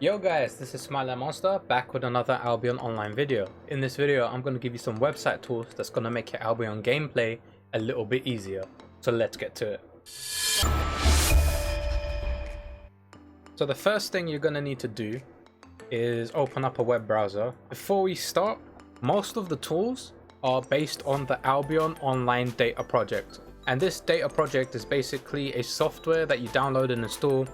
Yo guys, this is Smilinmonster back with another Albion online video. In this video, I'm going to give you some website tools that's going to make your Albion gameplay a little bit easier. So let's get to it. So the first thing you're going to need to do is open up a web browser. Before we start, most of the tools are based on the Albion online data project. And this data project is basically a software that you download and install,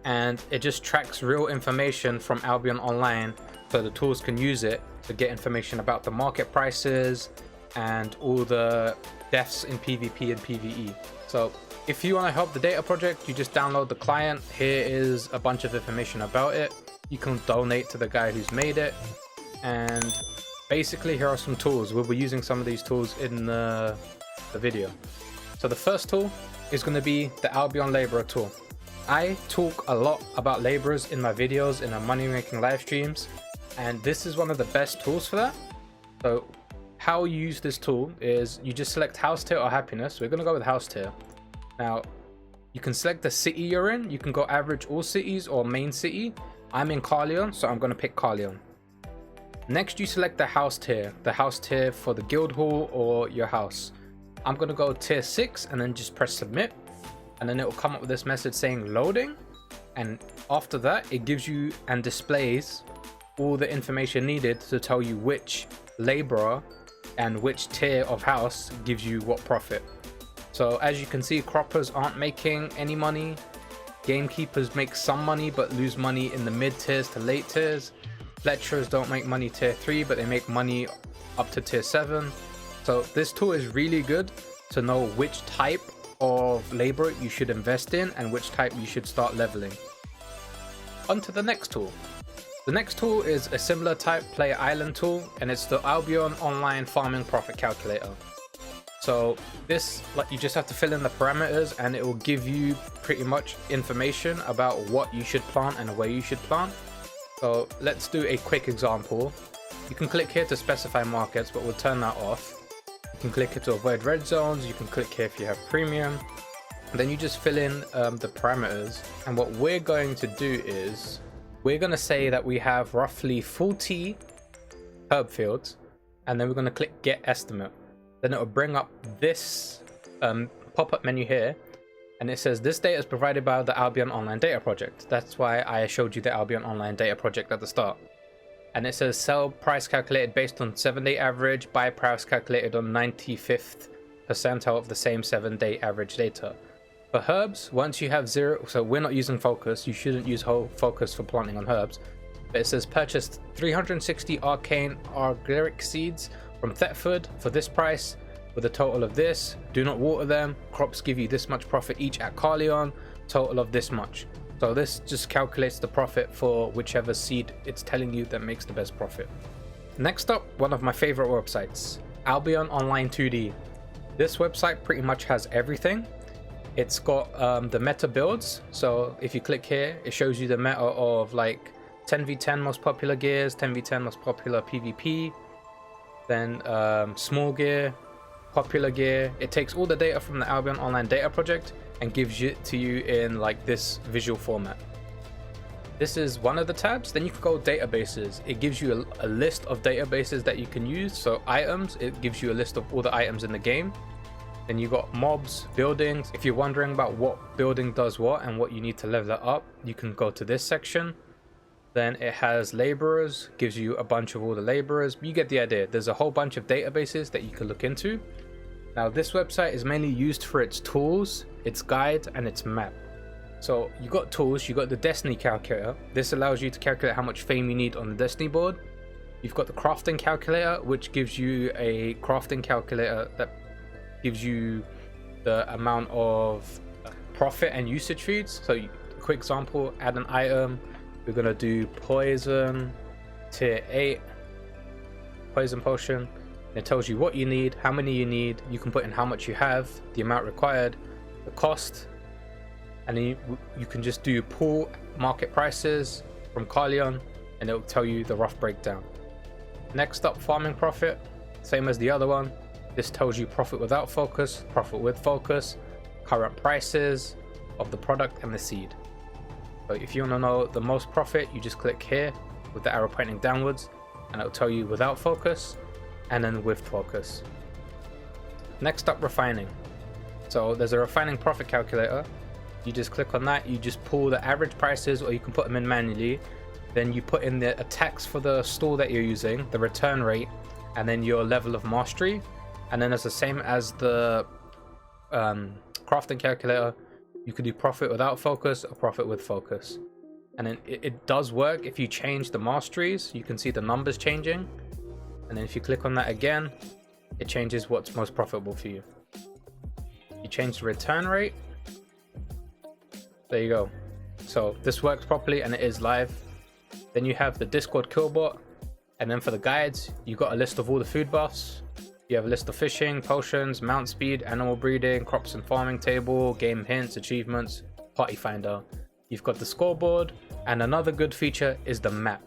and it just tracks real information from Albion Online so the tools can use it to get information about the market prices and all the deaths in PvP and PvE. So if you want to help the data project, you just download the client. Here is a bunch of information about it. You can donate to the guy who's made it, and basically here are some tools. We'll be using some of these tools in the video. So the first tool is going to be the Albion Laborer tool. I talk a lot about laborers in my videos, in my money making live streams, and this is one of the best tools for that. So how you use this tool is you just select house tier or happiness. We're going to go with house tier. Now you can select the city you're in. You can go average all cities or main city. I'm in Carleon, so I'm going to pick Carleon. Next you select the house tier for the guild hall or your house. I'm going to go tier 6 and then just press submit. And then it will come up with this message saying loading, and after that it gives you and displays all the information needed to tell you which laborer and which tier of house gives you what profit. So as you can see, croppers aren't making any money, gamekeepers make some money but lose money in the mid tiers to late tiers, fletchers don't make money tier 3 but they make money up to tier 7. So this tool is really good to know which type of labor you should invest in and which type you should start leveling. On to the next tool. The next tool is a similar type player island tool, and it's the Albion Online Farming Profit Calculator. So this, like, you just have to fill in the parameters and it will give you pretty much information about what you should plant and where you should plant. So let's do a quick example. You can click here to specify markets, but we'll turn that off. You can click here to avoid red zones. You can click here if you have premium. And then you just fill in the parameters. And what we're going to do is we're going to say that we have roughly 40 herb fields, and then we're going to click get estimate. Then it will bring up this pop-up menu here, and it says this data is provided by the Albion Online Data Project. That's why I showed you the Albion Online Data Project at the start. And it says sell price calculated based on 7-day average, buy price calculated on 95th percentile of the same 7-day average data. For herbs, once you have 0, so we're not using focus, you shouldn't use whole focus for planting on herbs, but it says purchase 360 arcane argyric seeds from Thetford for this price with a total of this. Do not water them. Crops give you this much profit each at Carleon, total of this much. So this just calculates the profit for whichever seed it's telling you that makes the best profit. Next up, one of my favorite websites, Albion Online 2D. This website pretty much has everything. It's got the meta builds. So if you click here, it shows you the meta of like 10v10 most popular gears, 10v10 most popular PvP, then small gear, popular gear. It takes all the data from the Albion Online Data Project and gives it to you in like this visual format. This is one of the tabs. Then you can go databases. It gives you a list of databases that you can use. So items, it gives you a list of all the items in the game. Then you got mobs, buildings. If you're wondering about what building does what and what you need to level it up, you can go to this section. Then it has laborers, gives you a bunch of all the laborers. You get the idea. There's a whole bunch of databases that you can look into. Now this website is mainly used for its tools, its guide, and its map. So you got tools, you got the Destiny calculator. This allows you to calculate how much fame you need on the Destiny board. You've got the crafting calculator, which gives you a crafting calculator that gives you the amount of profit and usage feeds. So quick example, add an item. We're gonna do poison, tier 8, poison potion. It tells you what you need, how many you need. You can put in how much you have, the amount required, the cost, and then you can just do pool market prices from Carleon, and it will tell you the rough breakdown. Next up, farming profit, same as the other one. This tells you profit without focus, profit with focus, current prices of the product and the seed. So if you want to know the most profit, you just click here with the arrow pointing downwards, and it'll tell you without focus and then with focus. Next up, refining. So there's a refining profit calculator. You just click on that, you just pull the average prices, or you can put them in manually. Then you put in the attacks for the store that you're using, the return rate, and then your level of mastery. And then it's the same as the crafting calculator. You could do profit without focus or profit with focus. And then it does work if you change the masteries. You can see the numbers changing. And then if you click on that again, it changes what's most profitable for you. You change the return rate. There you go. So this works properly and it is live. Then you have the Discord KILLBAORD. And then for the guides, you got a list of all the food buffs. You have a list of fishing, potions, mount speed, animal breeding, crops and farming table, game hints, achievements, party finder. You've got the scoreboard, and another good feature is the map.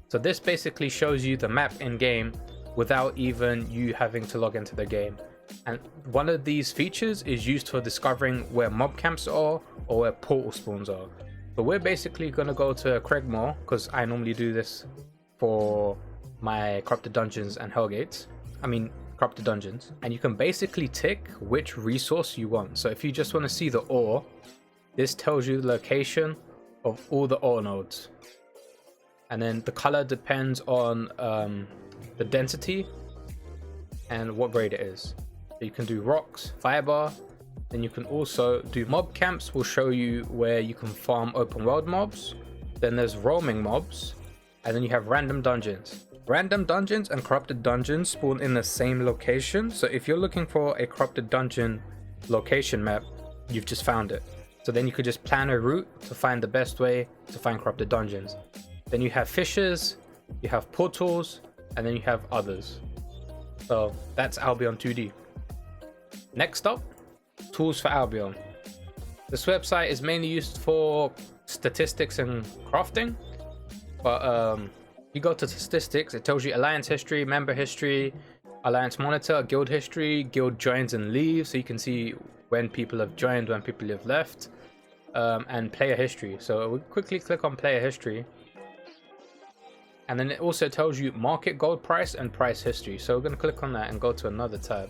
So this basically shows you the map in game without even you having to log into the game. And one of these features is used for discovering where mob camps are or where portal spawns are. So we're basically going to go to Craigmore, because I normally do this for my corrupted dungeons and hellgates. Corrupted dungeons. And you can basically tick which resource you want. So if you just want to see the ore, this tells you the location of all the ore nodes. And then the color depends on the density and what grade it is. So you can do rocks, firebar. Then you can also do mob camps, will show you where you can farm open world mobs. Then there's roaming mobs. And then you have random dungeons. Random dungeons and corrupted dungeons spawn in the same location. So if you're looking for a corrupted dungeon location map, you've just found it. So then you could just plan a route to find the best way to find corrupted dungeons. Then you have fishes, you have portals, and then you have others. So that's Albion 2D. Next up, tools for Albion. This website is mainly used for statistics and crafting, but you go to statistics, it tells you alliance history, member history, alliance monitor, guild history, guild joins and leaves, so you can see when people have joined, when people have left, and player history. So we'll quickly click on player history, and then it also tells you market gold price and price history. So we're going to click on that and go to another tab.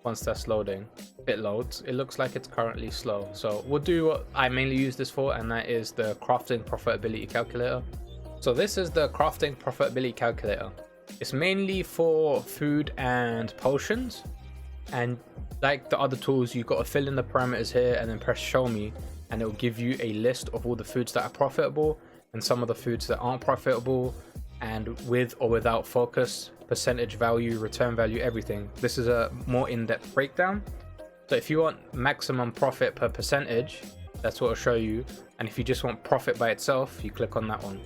Once that's loading, it loads. It looks like it's currently slow, so we'll do what I mainly use this for, and that is the crafting profitability calculator. So this is the crafting profitability calculator. It's mainly for food and potions, and like the other tools, you've got to fill in the parameters here and then press show me, and it will give you a list of all the foods that are profitable and some of the foods that aren't profitable, and with or without focus, percentage value, return value, everything. This is a more in-depth breakdown. So if you want maximum profit per percentage, that's what it'll show you, and if you just want profit by itself, you click on that one.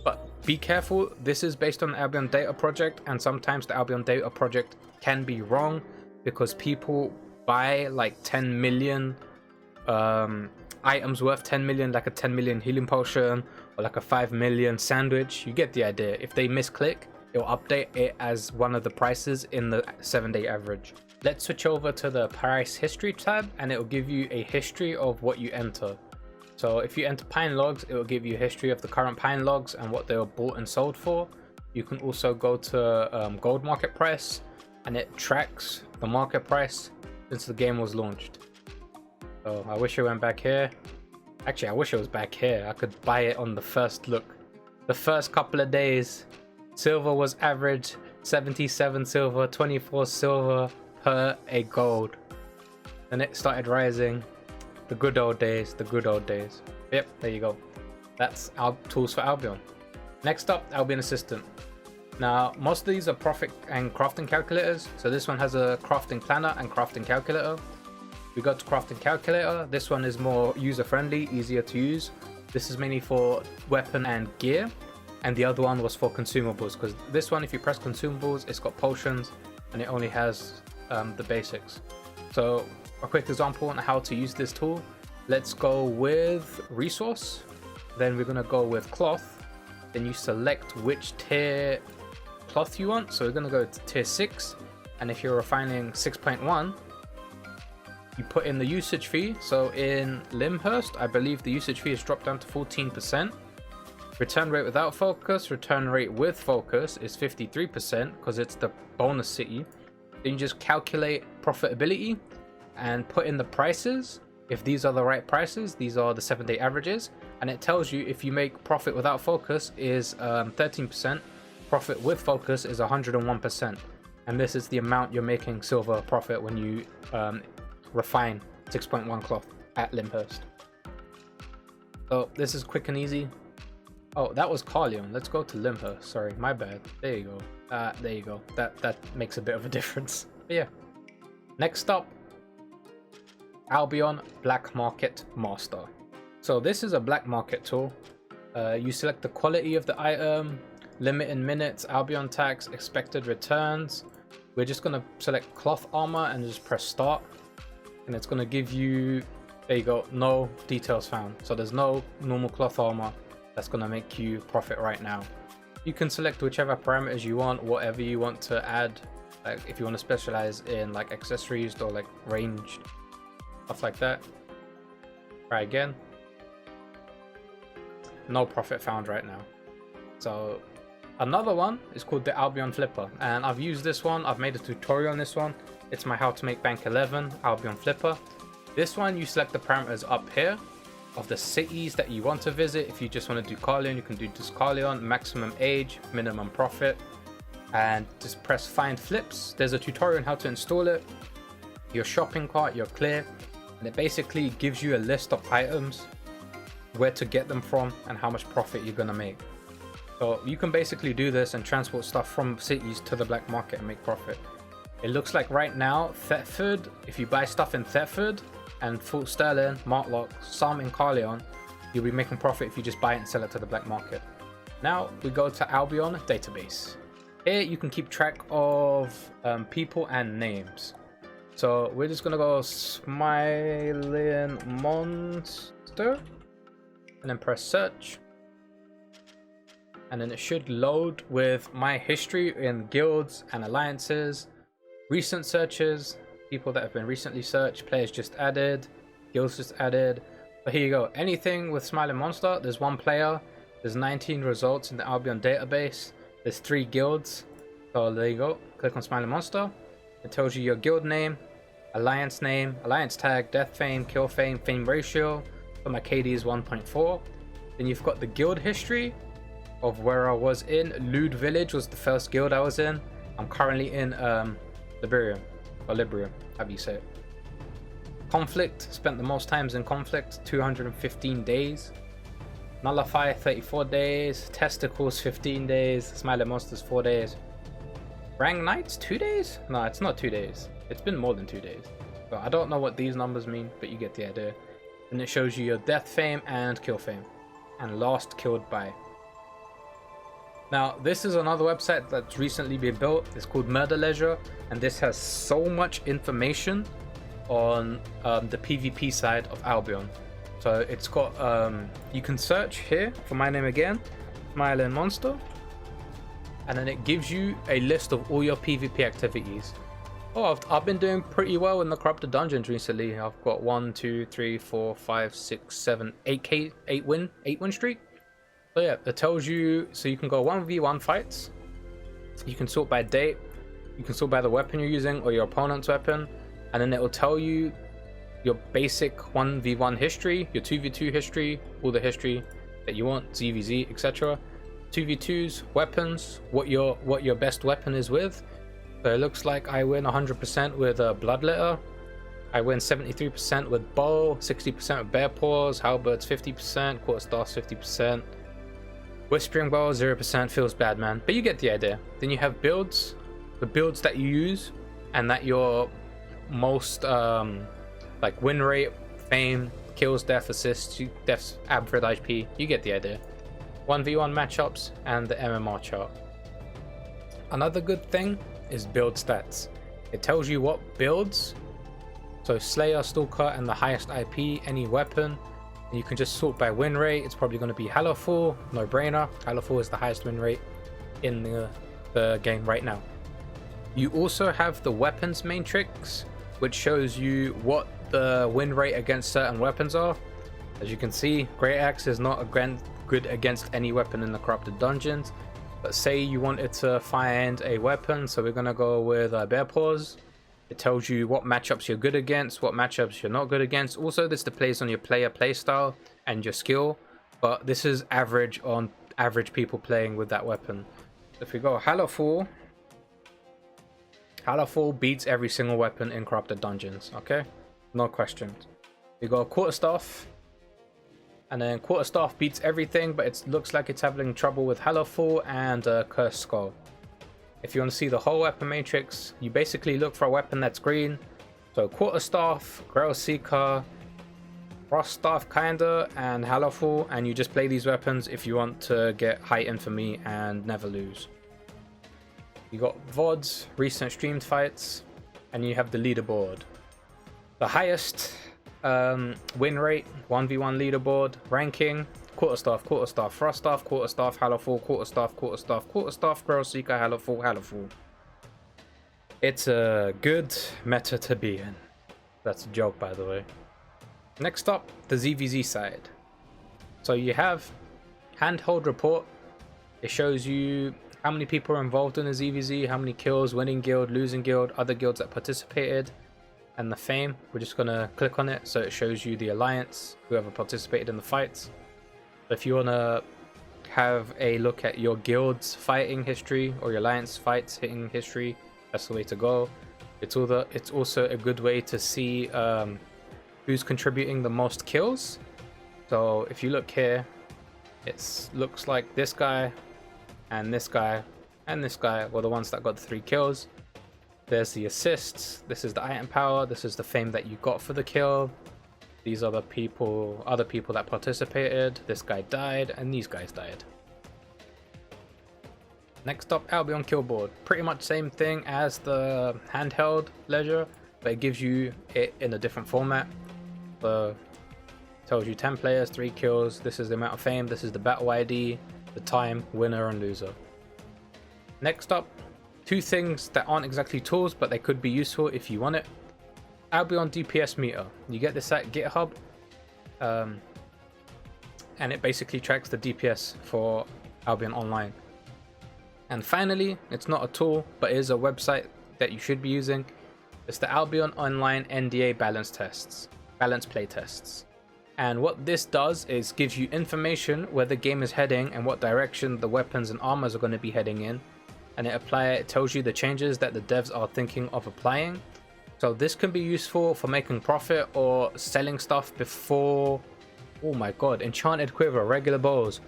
But be careful, this is based on the Albion data project, and sometimes the Albion data project can be wrong because people buy like 10 million items worth 10 million, like a 10 million healing potion or like a 5 million sandwich. You get the idea. If they misclick, it will update it as one of the prices in the 7-day average. Let's switch over to the price history tab, and it will give you a history of what you enter. So if you enter pine logs, it will give you a history of the current pine logs and what they were bought and sold for. You can also go to gold market price, and it tracks the market price since the game was launched. So I wish it went back here. Actually, I wish it was back here. I could buy it on the first look. The first couple of days, silver was average 77 silver, 24 silver per a gold. Then it started rising. The good old days, the good old days. Yep, there you go. That's our tools for Albion. Next up, Albion Assistant. Now, most of these are profit and crafting calculators. So this one has a crafting planner and crafting calculator. We got to crafting calculator. This one is more user-friendly, easier to use. This is mainly for weapon and gear. And the other one was for consumables, because this one, if you press consumables, it's got potions and it only has the basics. So a quick example on how to use this tool. Let's go with resource. Then we're going to go with cloth. Then you select which tier cloth you want. So we're going to go to tier 6. And if you're refining 6.1, you put in the usage fee. So in Limhurst, I believe the usage fee is dropped down to 14%. Return rate without focus, return rate with focus is 53% because it's the bonus city. Then you just calculate profitability and put in the prices. If these are the right prices, these are the 7-day averages, and it tells you if you make profit without focus is 13%, profit with focus is 101%, and this is the amount you're making silver profit when you refine 6.1 cloth at Limhurst. So this is quick and easy. Oh, that was Carleon. Let's go to Limhurst. Sorry, my bad. There you go. There you go. That makes a bit of a difference. But yeah. Next up, Albion Black Market Master. So this is a black market tool. You select the quality of the item, limit in minutes, Albion tax, expected returns. We're just gonna select cloth armor and just press start, and it's gonna give you, there you go, no details found. So there's no normal cloth armor that's gonna make you profit right now. You can select whichever parameters you want, whatever you want to add. Like if you want to specialize in like accessories or like ranged stuff like that. Try again. No profit found right now. So another one is called the Albion Flipper, and I've used this one. I've made a tutorial on this one. It's my how to make bank 11 Albion Flipper. This one, you select the parameters up here of the cities that you want to visit. If you just want to do Carleon, you can do just Carleon, maximum age, minimum profit, and just press find flips. There's a tutorial on how to install it, your shopping cart, your clear, and it basically gives you a list of items, where to get them from, and how much profit you're gonna make. So you can basically do this and transport stuff from cities to the black market and make profit. It looks like right now, Thetford, if you buy stuff in Thetford and Fort Sterling, Martlock, some in Carleon, you'll be making profit if you just buy it and sell it to the black market. Now we go to Albion database. Here you can keep track of people and names. So we're just gonna go Smilinmonster and then press search. And then it should load with my history in guilds and alliances, recent searches, people that have been recently searched, players just added, guilds just added. But here you go, anything with Smilinmonster, there's 1 player, there's 19 results in the Albion database, there's 3 guilds. So there you go, click on Smilinmonster. It tells you your guild name, alliance tag, death fame, kill fame, fame ratio. So my KD is 1.4. Then you've got the guild history of where I was in. Lude Village was the first guild I was in. I'm currently in Liberium, or Librium, how do you say it? Conflict, spent the most times in conflict, 215 days. Nullify, 34 days. Testicles, 15 days. Smilinmonsters, 4 days. Rang Knights, 2 days? No, it's not 2 days. It's been more than 2 days. So I don't know what these numbers mean, but you get the idea. And it shows you your death fame and kill fame. And last killed by. Now, this is another website that's recently been built. It's called Murder Leisure, and this has so much information on the PvP side of Albion. So it's got, you can search here for my name again, Smilinmonster, and then it gives you a list of all your PvP activities. Oh, I've been doing pretty well in the corrupted dungeons recently. I've got 1, 2, 3, 4, 5, 6, 7, 8 win streak. So yeah, it tells you, so you can go 1v1 fights. You can sort by date. You can sort by the weapon you're using or your opponent's weapon. And then it will tell you your basic 1v1 history, your 2v2 history, all the history that you want, ZVZ, etc. 2v2s, weapons, what your best weapon is with. So it looks like I win 100% with a Bloodletter. I win 73% with bow, 60% with bear paws, halberds 50%, quarterstaffs 50%. Whispering bow 0%, feels bad, man. But you get the idea. Then you have builds, the builds that you use, and that your most like win rate, fame, kills, death, assists, deaths, average HP. You get the idea. 1v1 matchups and the MMR chart. Another good thing is build stats. It tells you what builds, so Slayer, Stalker, and the highest IP, any weapon. And you can just sort by win rate. It's probably going to be Hallowfall, no brainer. Hallowfall is the highest win rate in the game right now. You also have the weapons matrix, which shows you what the win rate against certain weapons are. As you can see, Great Axe is not good against any weapon in the Corrupted Dungeons. But say you wanted to find a weapon, so we're going to go with Bear Paws. It tells you what matchups you're good against, what matchups you're not good against. Also, this displays on your player playstyle and your skill. But this is average on average people playing with that weapon. If we go Hallow beats every single weapon in Corrupted Dungeons, okay? No questions. We go Quarterstaff, and then Quarterstaff beats everything, but it looks like it's having trouble with Hallowfall and Cursed Skull. If you want to see the whole weapon matrix, you basically look for a weapon that's green. So Quarterstaff, Grail Seeker, Frost Staff kinda, and Hallowfall, and you just play these weapons if you want to get high infamy and never lose. You got VODs, recent streamed fights, and you have the leaderboard. The highest win rate, 1v1 leaderboard, ranking, Quarterstaff, Frost Staff, Quarterstaff, Hallowfall, Quarterstaff, Grail Seeker, Hallowfall. It's a good meta to be in. That's a joke, by the way. Next up, the ZVZ side. So you have Handhold report. It shows you how many people are involved in the ZVZ, how many kills, winning guild, losing guild, other guilds that participated, and the fame. We're just gonna click on it so it shows you the alliance, whoever participated in the fights. If you wanna have a look at your guild's fighting history or your alliance fights hitting history, that's the way to go. It's also a good way to see who's contributing the most kills. So if you look here, it looks like this guy and this guy and this guy were the ones that got the 3 kills. There's the assists, this is the item power, this is the fame that you got for the kill. These are the other people that participated. This guy died and these guys died. Next up, Albion KILLBAORD. Pretty much same thing as the handheld ledger, but it gives you it in a different format. So tells you 10 players, 3 kills, this is the amount of fame, this is the battle ID, the time, winner and loser. Next up, 2 things that aren't exactly tools, but they could be useful if you want it. Albion DPS meter. You get this at GitHub, and it basically tracks the DPS for Albion Online. And finally, it's not a tool, but it is a website that you should be using. It's the Albion Online NDA balance playtests. And what this does is gives you information where the game is heading and what direction the weapons and armors are going to be heading in. And it tells you the changes that the devs are thinking of applying. So this can be useful for making profit or selling stuff before. Oh my god, enchanted quiver, regular bows,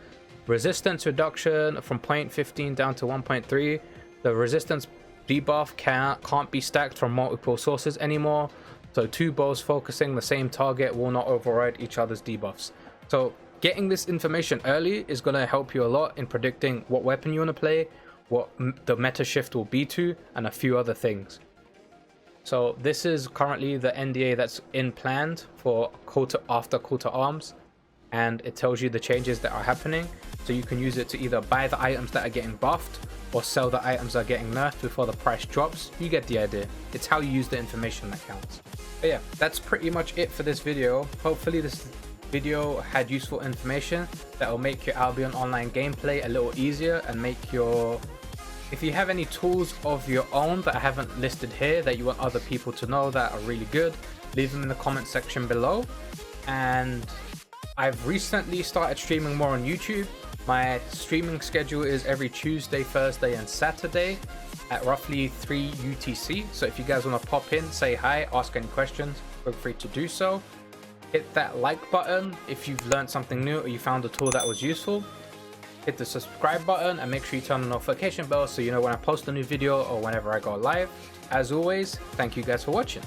resistance reduction from 0.15 down to 1.3. The resistance debuff can't be stacked from multiple sources anymore. So 2 bows focusing the same target will not override each other's debuffs. So getting this information early is going to help you a lot in predicting what weapon you want to play, what the meta shift will be to, and a few other things. So this is currently the NDA that's in planned for after Call to Arms, and it tells you the changes that are happening. So you can use it to either buy the items that are getting buffed or sell the items that are getting nerfed before the price drops. You get the idea. It's how you use the information that counts. But yeah, that's pretty much it for this video. Hopefully this video had useful information that will make your Albion Online gameplay a little easier and make your... If you have any tools of your own that I haven't listed here that you want other people to know that are really good, leave them in the comment section below. And I've recently started streaming more on YouTube. My streaming schedule is every Tuesday, Thursday and Saturday at roughly 3 UTC. So if you guys want to pop in, say hi, ask any questions, feel free to do so. Hit that like button if you've learned something new or you found a tool that was useful. Hit the subscribe button and make sure you turn on the notification bell so you know when I post a new video or whenever I go live. As always, thank you guys for watching.